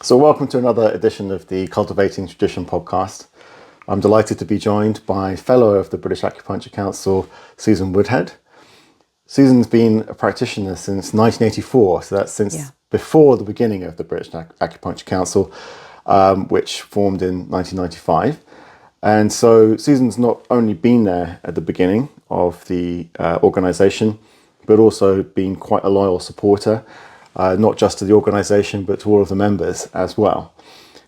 So welcome to another edition of the Cultivating Tradition podcast. I'm delighted to be joined by fellow of the British Acupuncture Council, Susan Woodhead. Susan's been a practitioner since 1984, so that's since before the beginning of the British Acupuncture Council, which formed in 1995. And so Susan's not only been there at the beginning of the organisation, but also been quite a loyal supporter, not just to the organisation, but to all of the members as well.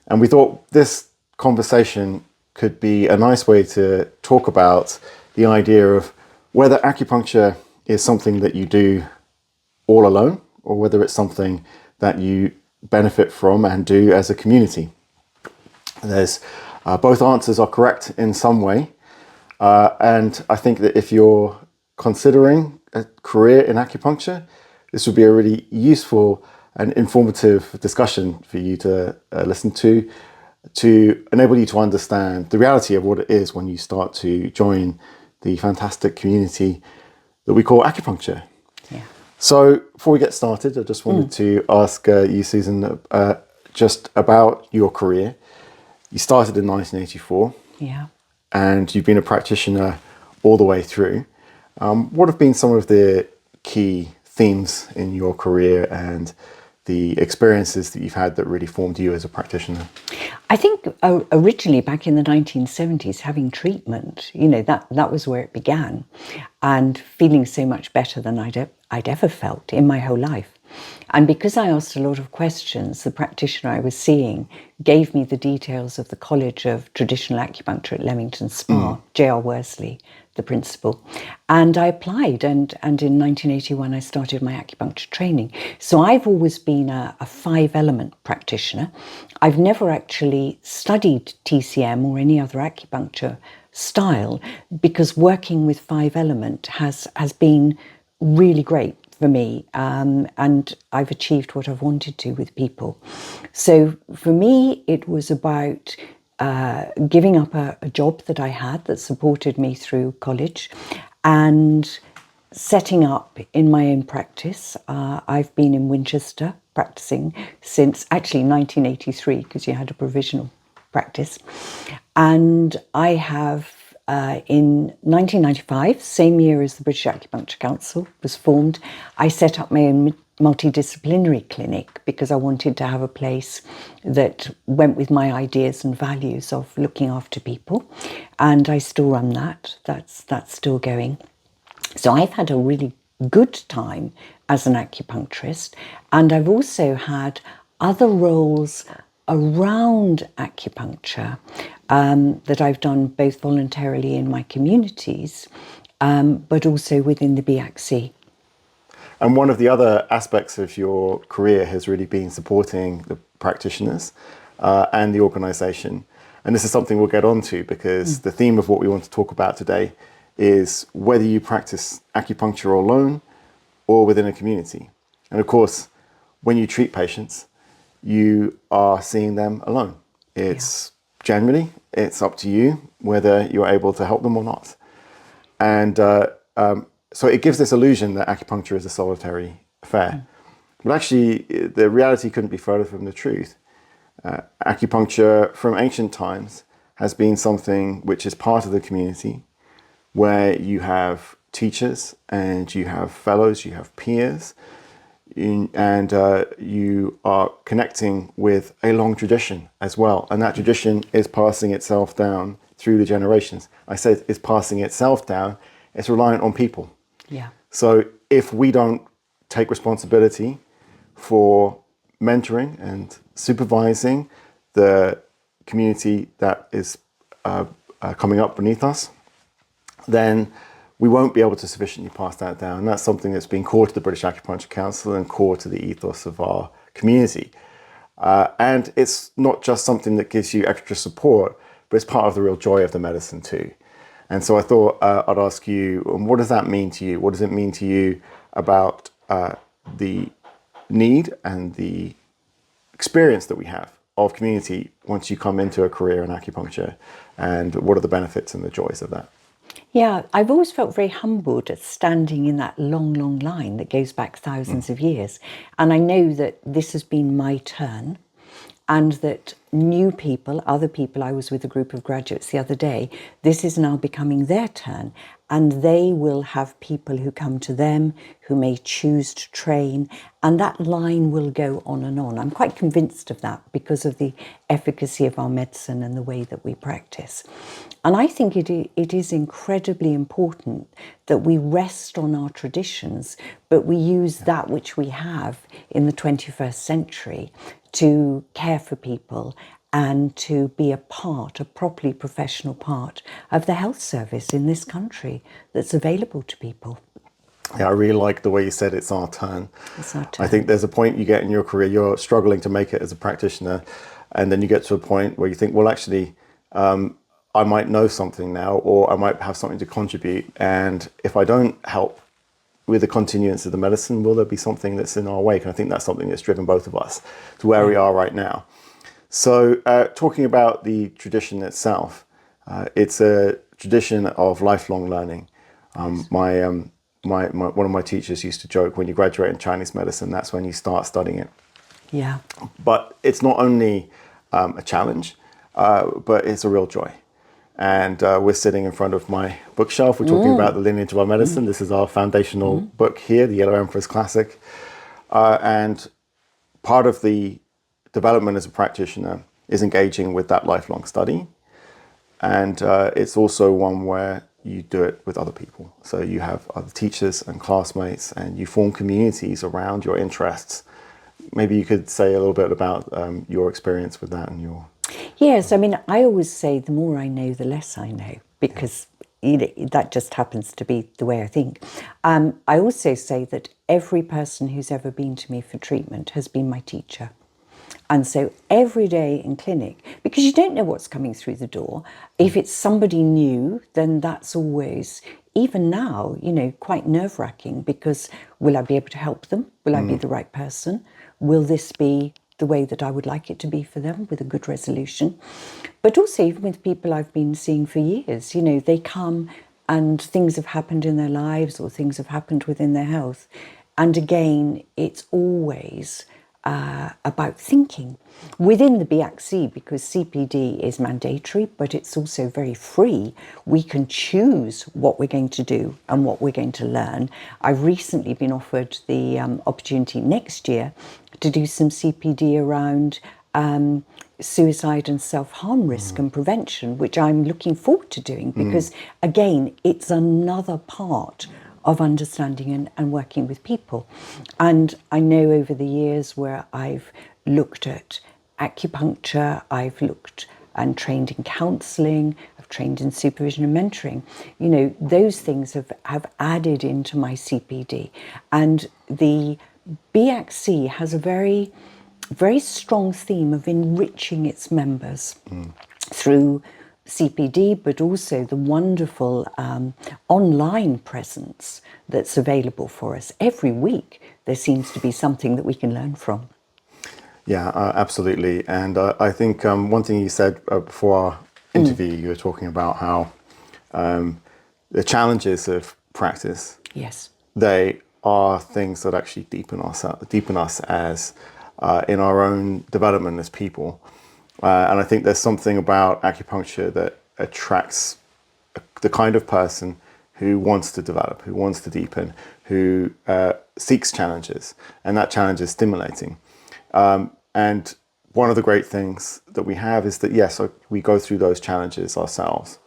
And we thought this conversation could be a nice way to talk about the idea of whether acupuncture is something that you do all alone, or whether it's something that you benefit from and do as a community. There's both answers are correct in some way, and I think that if you're considering a career in acupuncture, this would be a really useful and informative discussion for you to listen to enable you to understand the reality of what it is when you start to join the fantastic community that we call acupuncture. Yeah. So before we get started, I just wanted to ask you, Susan, just about your career. You started in 1984. Yeah. And you've been a practitioner all the way through. What have been some of the key themes in your career and the experiences that you've had that really formed you as a practitioner? I think originally back in the 1970s, having treatment, that was where it began, and feeling so much better than I'd ever felt in my whole life. And because I asked a lot of questions, the practitioner I was seeing gave me the details of the College of Traditional Acupuncture at Lemington Spa, J.R. Worsley, the principal. And I applied, and in 1981 I started my acupuncture training. So I've always been a 5-element practitioner. I've never actually studied TCM or any other acupuncture style, because working with 5-element has been really great for me, and I've achieved what I've wanted to with people. So for me, it was about giving up a job that I had that supported me through college and setting up in my own practice. I've been in Winchester practicing since actually 1983, because you had a provisional practice. And I have in 1995, same year as the British Acupuncture Council was formed, I set up my own multidisciplinary clinic because I wanted to have a place that went with my ideas and values of looking after people. And I still run that. That's still going. So I've had a really good time as an acupuncturist, and I've also had other roles around acupuncture that I've done both voluntarily in my communities, but also within the BAcC. And one of the other aspects of your career has really been supporting the practitioners and the organisation. And this is something we'll get onto, because the theme of what we want to talk about today is whether you practice acupuncture alone or within a community. And of course, when you treat patients, you are seeing them alone. Generally, it's up to you whether you're able to help them or not. And so it gives this illusion that acupuncture is a solitary affair. But actually, the reality couldn't be further from the truth. Acupuncture from ancient times has been something which is part of the community, where you have teachers and you have fellows, you have peers, and you are connecting with a long tradition as well. And that tradition is passing itself down through the generations. I said it's passing itself down, it's reliant on people. Yeah. So if we don't take responsibility for mentoring and supervising the community that is coming up beneath us, then we won't be able to sufficiently pass that down. And that's something that's been core to the British Acupuncture Council and core to the ethos of our community. And it's not just something that gives you extra support, but it's part of the real joy of the medicine too. And so I thought I'd ask you, what does that mean to you? What does it mean to you about the need and the experience that we have of community once you come into a career in acupuncture? And what are the benefits and the joys of that? Yeah, I've always felt very humbled at standing in that long, long line that goes back thousands of years. And I know that this has been my turn. and that new people, other people, I was with a group of graduates the other day, this is now becoming their turn, and they will have people who come to them who may choose to train, and that line will go on and on. I'm quite convinced of that because of the efficacy of our medicine and the way that we practice. And I think it is incredibly important that we rest on our traditions, but we use that which we have in the 21st century to care for people and to be a properly professional part of the health service in this country that's available to people. Yeah, I really like the way you said it's our turn. It's our turn. I think there's a point you get in your career, you're struggling to make it as a practitioner, and then you get to a point where you think, well, actually, I might know something now, or I might have something to contribute. And if I don't help with the continuance of the medicine, will there be something that's in our wake? And I think that's something that's driven both of us to where we are right now. So talking about the tradition itself, it's a tradition of lifelong learning. One of my teachers used to joke, when you graduate in Chinese medicine, that's when you start studying it. Yeah. But it's not only a challenge, but it's a real joy. And we're sitting in front of my bookshelf. We're talking about the lineage of our medicine. This is our foundational book here, the Yellow Emperor's Classic. And part of the development as a practitioner is engaging with that lifelong study. And it's also one where you do it with other people. So you have other teachers and classmates, and you form communities around your interests. Maybe you could say a little bit about your experience with that and your... Yes, I mean, I always say the more I know, the less I know, because that just happens to be the way I think. I also say that every person who's ever been to me for treatment has been my teacher. And so every day in clinic, because you don't know what's coming through the door, if it's somebody new, then that's always, even now, quite nerve-wracking, because will I be able to help them? Will I be the right person? Will this be the way that I would like it to be for them, with a good resolution? But also even with people I've been seeing for years, they come and things have happened in their lives or things have happened within their health. And again, it's always about thinking within the BAcC, because CPD is mandatory, but it's also very free. We can choose what we're going to do and what we're going to learn. I've recently been offered the opportunity next year to do some CPD around suicide and self-harm risk and prevention, which I'm looking forward to doing, because again, it's another part of understanding and working with people. And I know over the years where I've looked at acupuncture, I've looked and trained in counselling, I've trained in supervision and mentoring, those things have added into my CPD. And the BAcC has a very, very strong theme of enriching its members through CPD, but also the wonderful online presence that's available for us. Every week there seems to be something that we can learn from. Yeah, absolutely. And I think one thing you said before our interview, you were talking about how the challenges of practice, Yes, they are things that actually deepen us as in our own development as people. And I think there's something about acupuncture that attracts the kind of person who wants to develop, who wants to deepen, who seeks challenges, and that challenge is stimulating. And one of the great things that we have is that, yes, we go through those challenges ourselves,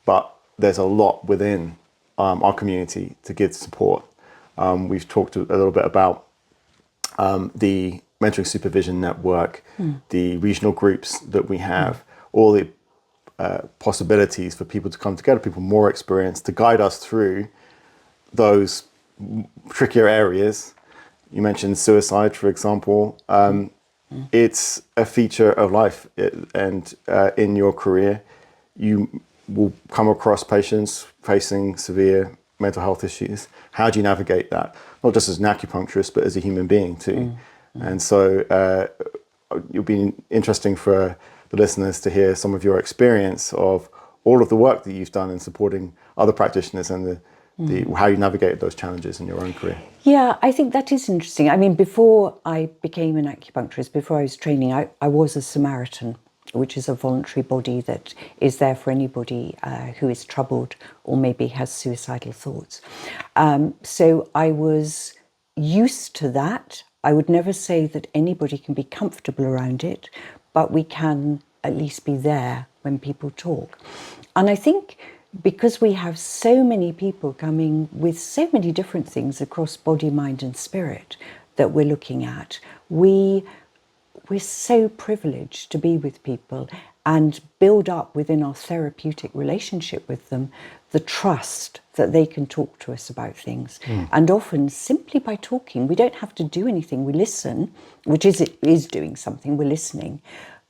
but there's a lot within our community to give support. We've talked a little bit about the mentoring supervision network, the regional groups that we have, all the possibilities for people to come together, people more experienced, to guide us through those trickier areas. You mentioned suicide, for example. It's a feature of life, and in your career, you will come across patients facing severe mental health issues. How do you navigate that? Not just as an acupuncturist, but as a human being too. And so it'll be interesting for the listeners to hear some of your experience of all of the work that you've done in supporting other practitioners and how you navigated those challenges in your own career. Yeah, I think that is interesting. I mean, before I became an acupuncturist, before I was training, I was a Samaritan, which is a voluntary body that is there for anybody who is troubled or maybe has suicidal thoughts. So I was used to that. I would never say that anybody can be comfortable around it, but we can at least be there when people talk. And I think because we have so many people coming with so many different things across body, mind and spirit that we're looking at, we're so privileged to be with people and build up within our therapeutic relationship with them the trust that they can talk to us about things. And often simply by talking, we don't have to do anything, we listen, which is doing something, we're listening.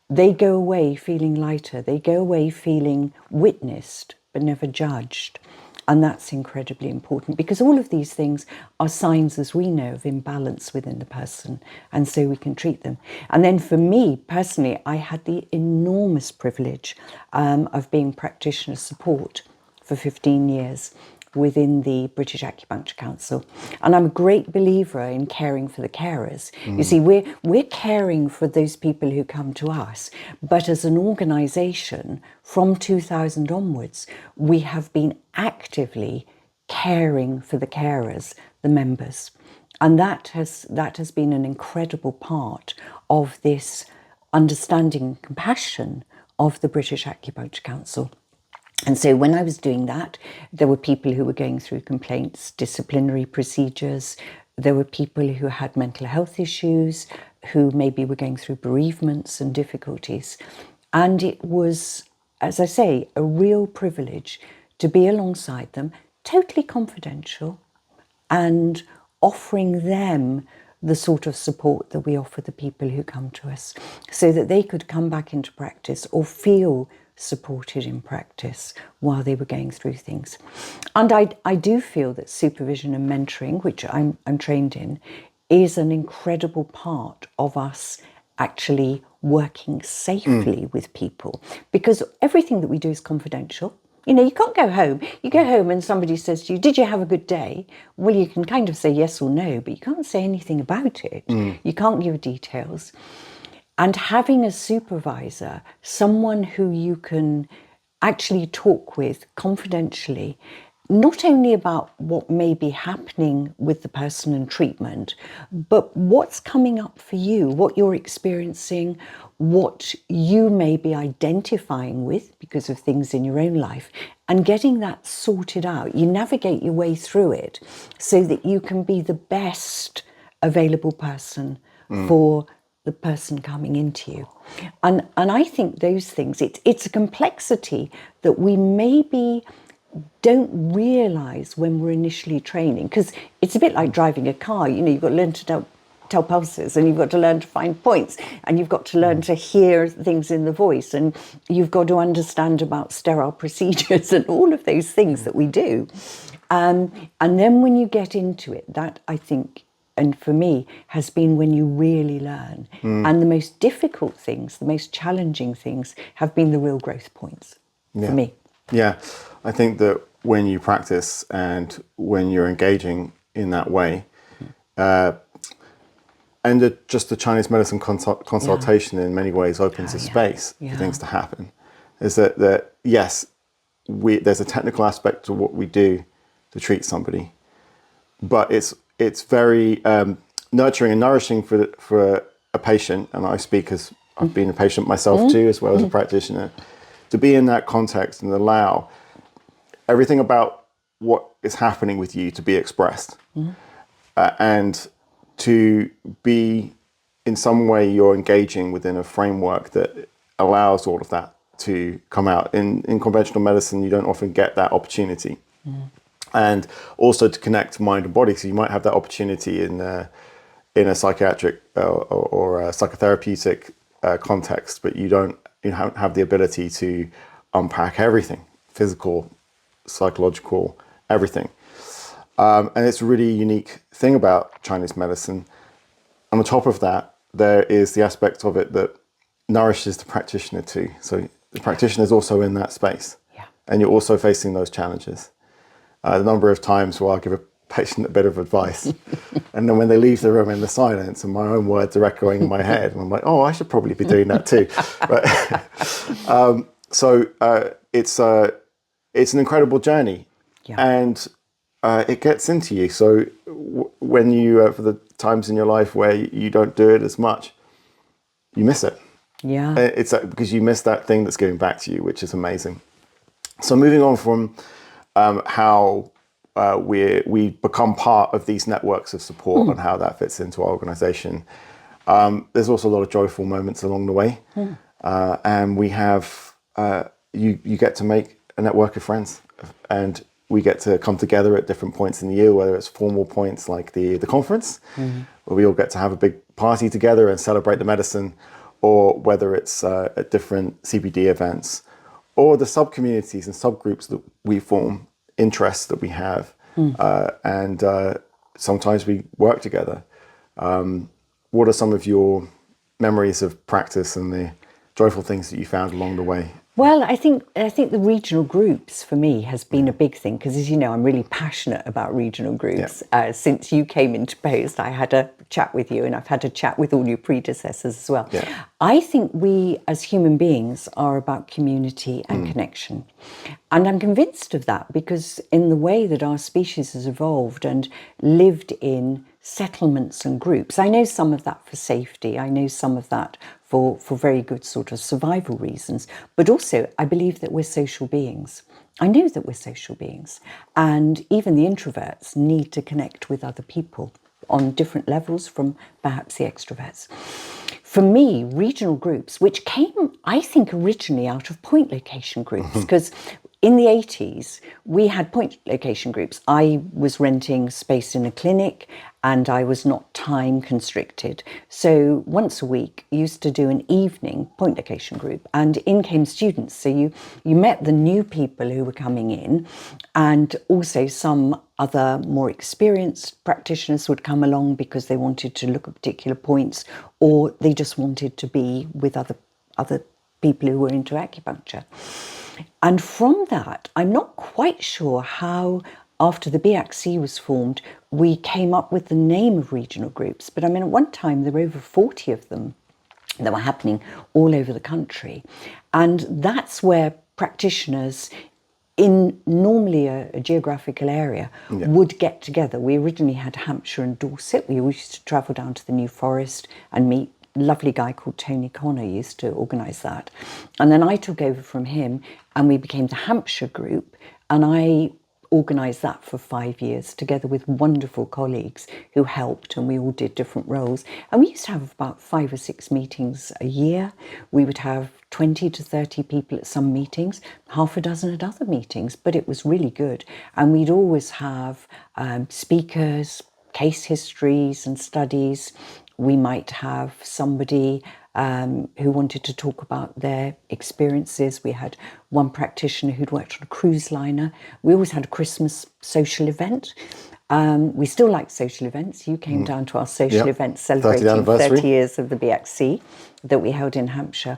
They go away feeling lighter, they go away feeling witnessed but never judged. And that's incredibly important because all of these things are signs, as we know, of imbalance within the person, and so we can treat them. And then for me personally, I had the enormous privilege of being practitioner support for 15 years within the British Acupuncture Council. And I'm a great believer in caring for the carers. You see, we're caring for those people who come to us, but as an organisation, from 2000 onwards, we have been actively caring for the carers, the members. And that has been an incredible part of this understanding and compassion of the British Acupuncture Council. And so when I was doing that, there were people who were going through complaints, disciplinary procedures. There were people who had mental health issues, who maybe were going through bereavements and difficulties. And it was, as I say, a real privilege to be alongside them, totally confidential, and offering them the sort of support that we offer the people who come to us, so that they could come back into practice or feel supported in practice while they were going through things. And I do feel that supervision and mentoring, which I'm trained in, is an incredible part of us actually working safely with people, because everything that we do is confidential. You know, you can't go home. You go home and somebody says to you, "Did you have a good day?" Well, you can kind of say yes or no, but you can't say anything about it. You can't give details. And having a supervisor, someone who you can actually talk with confidentially, not only about what may be happening with the person in treatment, but what's coming up for you, what you're experiencing, what you may be identifying with because of things in your own life, and getting that sorted out. You navigate your way through it so that you can be the best available person for the person coming into you. And I think those things, it's a complexity that we maybe don't realise when we're initially training, because it's a bit like driving a car. You know, you've got to learn to tell pulses, and you've got to learn to find points, and you've got to learn to hear things in the voice, and you've got to understand about sterile procedures and all of those things that we do. And then when you get into it, that I think, and for me, has been when you really learn. And the most difficult things, the most challenging things have been the real growth points for me. Yeah, I think that when you practice and when you're engaging in that way, and just the Chinese medicine consultation in many ways opens a space for things to happen, is that yes, there's a technical aspect to what we do to treat somebody, but it's very nurturing and nourishing for a patient, and I speak as I've been a patient myself too, as well as a practitioner, to be in that context and allow everything about what is happening with you to be expressed, and to be in some way you're engaging within a framework that allows all of that to come out. In conventional medicine, you don't often get that opportunity. And also to connect mind and body. So you might have that opportunity in a psychiatric or a psychotherapeutic context, but you don't have the ability to unpack everything, physical, psychological, everything. And it's a really unique thing about Chinese medicine. On top of that, there is the aspect of it that nourishes the practitioner too. So the practitioner is also in that space, and you're also facing those challenges. the number of times where I'll give a patient a bit of advice, and then when they leave the room in the silence and my own words are echoing in my head, and I'm like, oh, I should probably be doing that too. But it's an incredible journey, and it gets into you. So when you for the times in your life where you don't do it as much, you miss it. Yeah, It's because you miss that thing that's giving back to you, which is amazing. So moving on from how we become part of these networks of support and how that fits into our organization, there's also a lot of joyful moments along the way. And we have, you get to make a network of friends, and we get to come together at different points in the year, whether it's formal points like the conference, where we all get to have a big party together and celebrate the medicine, or whether it's at different CBD events, or the sub-communities and subgroups that we form, interests that we have, and sometimes we work together. What are some of your memories of practice and the joyful things that you found along the way? well, I think the regional groups for me has been a big thing, because, as you know, I'm really passionate about regional groups. Since you came into post, I had a chat with you, and I've had a chat with all your predecessors as well. I think we as human beings are about community and connection. And I'm convinced of that because in the way that our species has evolved and lived in settlements and groups, I know some of that for safety, I know some of that for very good sort of survival reasons, but also I believe that we're social beings. I know that we're social beings, and even the introverts need to connect with other people on different levels from perhaps the extroverts. For me, regional groups, which came, I think, originally out of point location groups, because in the 80s, we had point location groups. I was renting space in a clinic and I was not time constricted. So once a week, used to do an evening point location group, and in came students. So you met the new people who were coming in, and also some other more experienced practitioners would come along because they wanted to look at particular points, or they just wanted to be with other people who were into acupuncture. And from that, I'm not quite sure how, after the BAcC was formed, we came up with the name of regional groups. But I mean, at one time, there were over 40 of them that were happening all over the country. And that's where practitioners in normally a geographical area would get together. We originally had Hampshire and Dorset. We used to travel down to the New Forest and meet. A lovely guy called Tony Connor used to organise that. And then I took over from him and we became the Hampshire group, and I organised that for 5 years together with wonderful colleagues who helped, and we all did different roles. And we used to have about 5 or 6 meetings a year. We would have 20 to 30 people at some meetings, half a dozen at other meetings, but it was really good. And we'd always have speakers, case histories and studies. We might have somebody who wanted to talk about their experiences. We had one practitioner who'd worked on a cruise liner. We always had a Christmas social event. We still like social events. You came down to our social event celebrating 30 years of the BAcC that we held in Hampshire.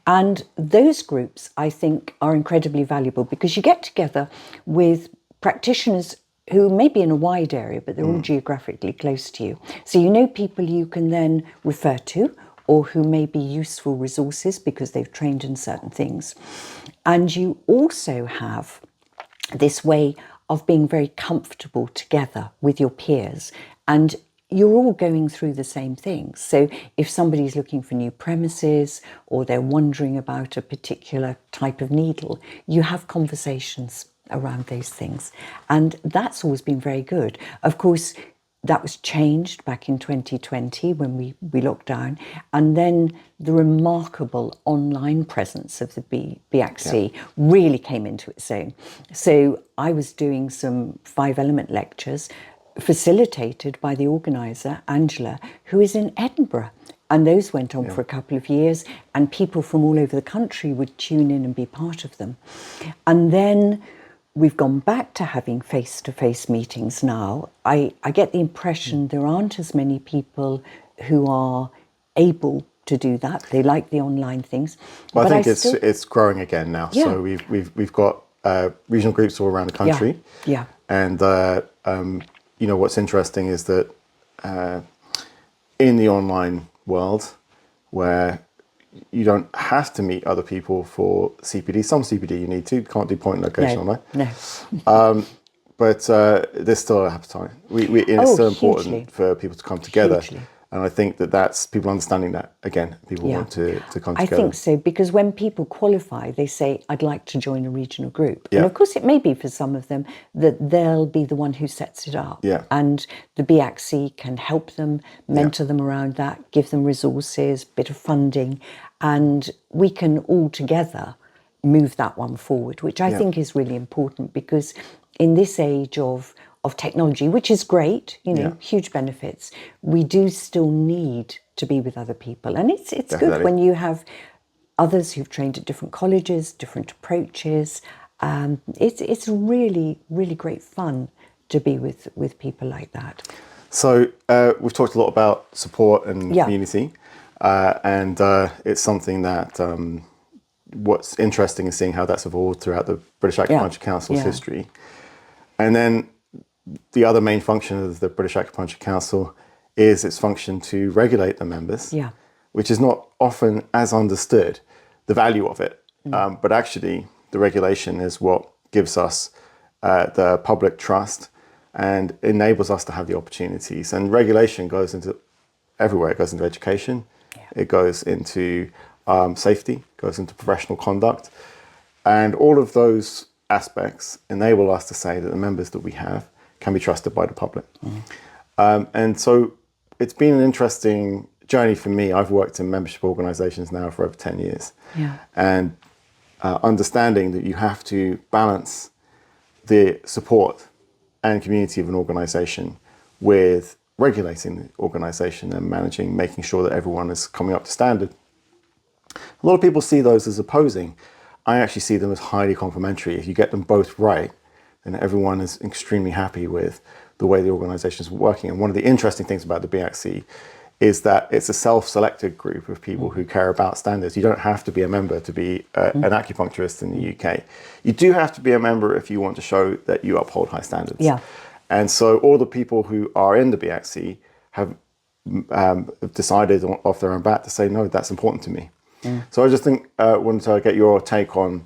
And those groups, I think, are incredibly valuable because you get together with practitioners who may be in a wide area, but they're all geographically close to you. So you know people you can then refer to, or who may be useful resources because they've trained in certain things. And you also have this way of being very comfortable together with your peers, and you're all going through the same things. So if somebody's looking for new premises or they're wondering about a particular type of needle, you have conversations around those things. And that's always been very good. Of course, that was changed back in 2020 when we locked down. And then the remarkable online presence of the BAcC really came into its own. So I was doing some 5-element lectures facilitated by the organiser, Angela, who is in Edinburgh. And those went on for a couple of years, and people from all over the country would tune in and be part of them. And then we've gone back to having face-to-face meetings now. I get the impression there aren't as many people who are able to do that. They like the online things. Well, I think it's growing again now. Yeah. So we've got regional groups all around the country. Yeah. And, what's interesting is that in the online world, where you don't have to meet other people for CPD, some CPD you need to, can't do point and location online. No. But there's still an appetite. It's still important hugely. for people to come together. Hugely. And I think that's people understanding that, again, people want to come I together. think so, because when people qualify, they say, I'd like to join a regional group. Yeah. And of course, it may be for some of them that they'll be the one who sets it up. Yeah. And the BAcC can help them, mentor them around that, give them resources, bit of funding, and we can all together move that one forward, which I think is really important, because in this age of technology, which is great, huge benefits, we do still need to be with other people. And it's Definitely. good when you have others who've trained at different colleges, different approaches. It's really, really great fun to be with people like that. So we've talked a lot about support and community, and it's something that what's interesting is seeing how that's evolved throughout the British Acupuncture Council's history. And then the other main function of the British Acupuncture Council is its function to regulate the members, which is not often as understood, the value of it. But actually, the regulation is what gives us the public trust and enables us to have the opportunities. And regulation goes into everywhere. It goes into education, it goes into safety, goes into professional conduct. And all of those aspects enable us to say that the members that we have can be trusted by the public. And so it's been an interesting journey for me. I've worked in membership organisations now for over 10 years. And understanding that you have to balance the support and community of an organisation with regulating the organisation and making sure that everyone is coming up to standard. A lot of people see those as opposing. I actually see them as highly complementary. If you get them both right, then everyone is extremely happy with the way the organisation is working. And one of the interesting things about the BAcC is that it's a self-selected group of people who care about standards. You don't have to be a member to be an acupuncturist in the UK. You do have to be a member if you want to show that you uphold high standards. And so all the people who are in the BAcC have decided off their own bat to say, no, that's important to me. So I just wanted to get your take on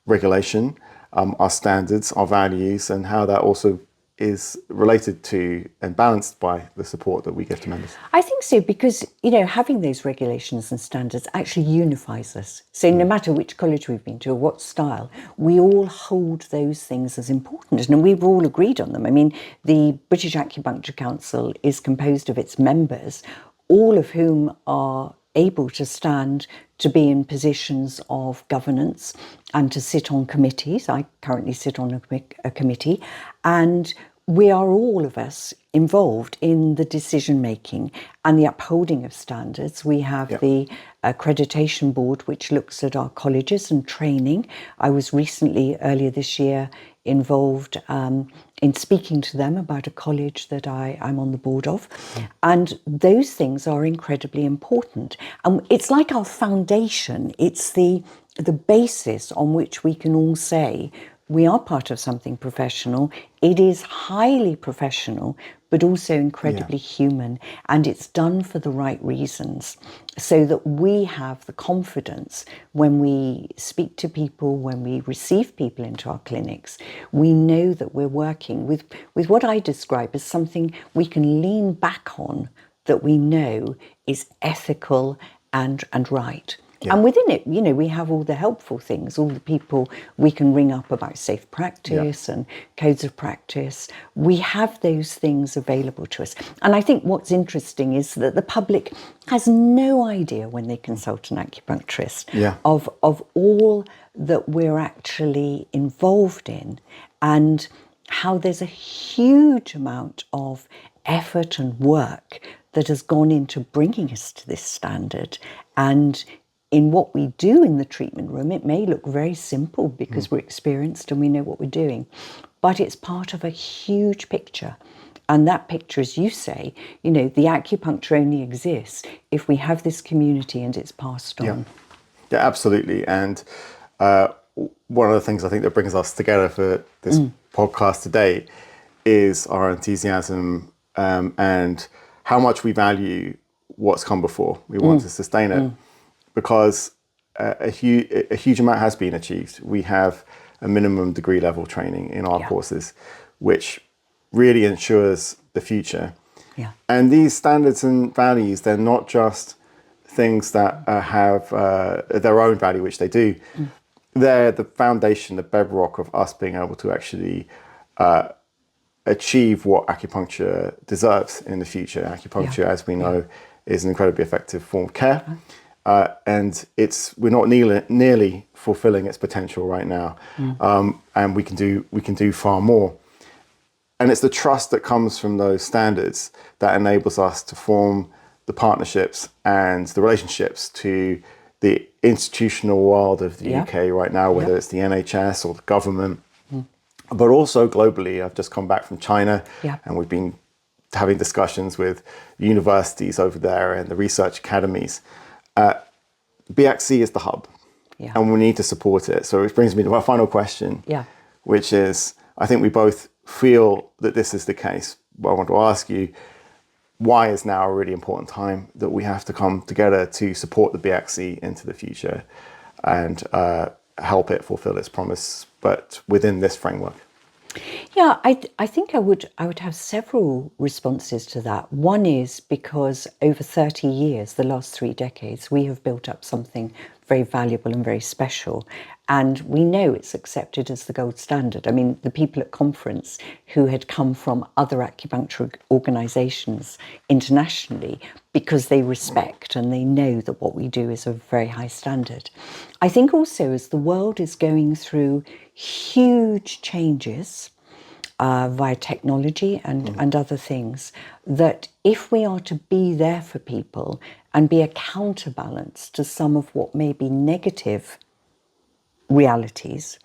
regulation, our standards, our values, and how that also is related to and balanced by the support that we give to members. I think so, because, having those regulations and standards actually unifies us. So no matter which college we've been to or what style, we all hold those things as important, and we've all agreed on them. I mean, the British Acupuncture Council is composed of its members, all of whom are able to stand to be in positions of governance and to sit on committees. I currently sit on a committee, and we are all of us involved in the decision making and the upholding of standards. We have the accreditation board, which looks at our colleges and training. I was recently, earlier this year, involved in speaking to them about a college that I'm on the board of. And those things are incredibly important. And it's like our foundation. It's the basis on which we can all say we are part of something professional. It is highly professional, but also incredibly human. And it's done for the right reasons, so that we have the confidence when we speak to people, when we receive people into our clinics, we know that we're working with what I describe as something we can lean back on, that we know is ethical and right. And within it, we have all the helpful things, all the people we can ring up about safe practice and codes of practice. We have those things available to us. And I think what's interesting is that the public has no idea when they consult an acupuncturist of all that we're actually involved in, and how there's a huge amount of effort and work that has gone into bringing us to this standard. And in what we do in the treatment room, it may look very simple because we're experienced and we know what we're doing, but it's part of a huge picture. And that picture, as you say, the acupuncture only exists if we have this community and it's passed on. Yeah, absolutely. And one of the things I think that brings us together for this podcast today is our enthusiasm and how much we value what's come before. We want to sustain it because a huge amount has been achieved. We have a minimum degree level training in our courses, which really ensures the future. Yeah. And these standards and values, they're not just things that have their own value, which they do. They're the foundation, the bedrock of us being able to actually achieve what acupuncture deserves in the future. Acupuncture, as we know, is an incredibly effective form of care. And we're not nearly fulfilling its potential right now. And we can do far more. And it's the trust that comes from those standards that enables us to form the partnerships and the relationships to the institutional world of the UK right now, whether it's the NHS or the government, but also globally. I've just come back from China and we've been having discussions with universities over there and the research academies. BAcC is the hub and we need to support it. So it brings me to my final question, which is, I think we both feel that this is the case. But I want to ask you, why is now a really important time that we have to come together to support the BAcC into the future and help it fulfill its promise, but within this framework? Yeah, I think I would have several responses to that. One is because over 30 years, the last 3 decades, we have built up something very valuable and very special. And we know it's accepted as the gold standard. I mean, the people at conference who had come from other acupuncture organisations internationally, because they respect and they know that what we do is a very high standard. I think also as the world is going through huge changes via technology and other things, that if we are to be there for people and be a counterbalance to some of what may be negative realities,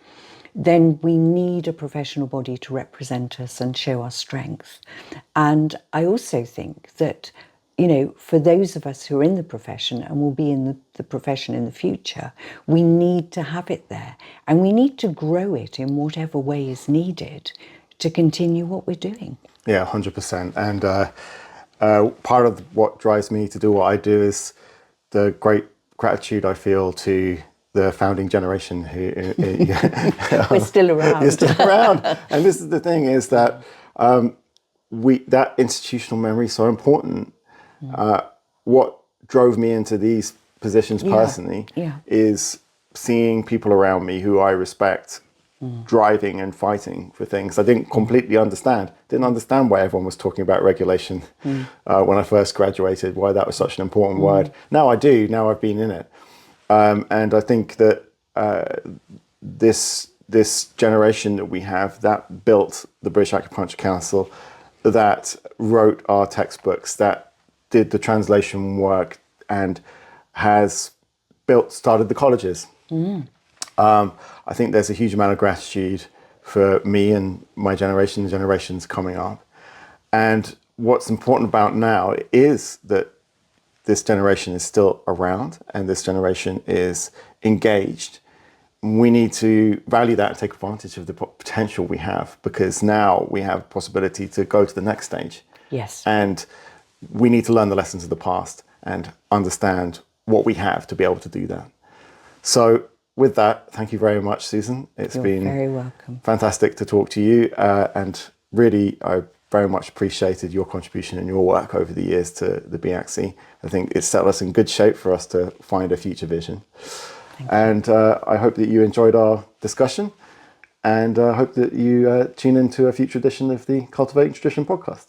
then we need a professional body to represent us and show our strength. And I also think that, you know, for those of us who are in the profession and will be in the profession in the future, we need to have it there and we need to grow it in whatever way is needed to continue what we're doing. Yeah, 100%. And part of what drives me to do what I do is the great gratitude I feel to the founding generation who We're still around. You're still around. And this is the thing, is that that institutional memory is so important. What drove me into these positions personally is seeing people around me who I respect driving and fighting for things I didn't completely understand. Didn't understand why everyone was talking about regulation when I first graduated, why that was such an important word. Now I do, now I've been in it. And I think that this generation that we have that built the British Acupuncture Council, that wrote our textbooks, that did the translation work and has started the colleges. I think there's a huge amount of gratitude for me and my generation and generations coming up. And what's important about now is that this generation is still around and this generation is engaged. We need to value that and take advantage of the potential we have, because now we have possibility to go to the next stage. Yes. And we need to learn the lessons of the past and understand what we have to be able to do that. So with that, thank you very much, Susan. You're been very welcome. Fantastic to talk to you. And really, I very much appreciated your contribution and your work over the years to the BAcC. I think it's set us in good shape for us to find a future vision. And I hope that you enjoyed our discussion, and I hope that you tune into a future edition of the Cultivating Tradition podcast.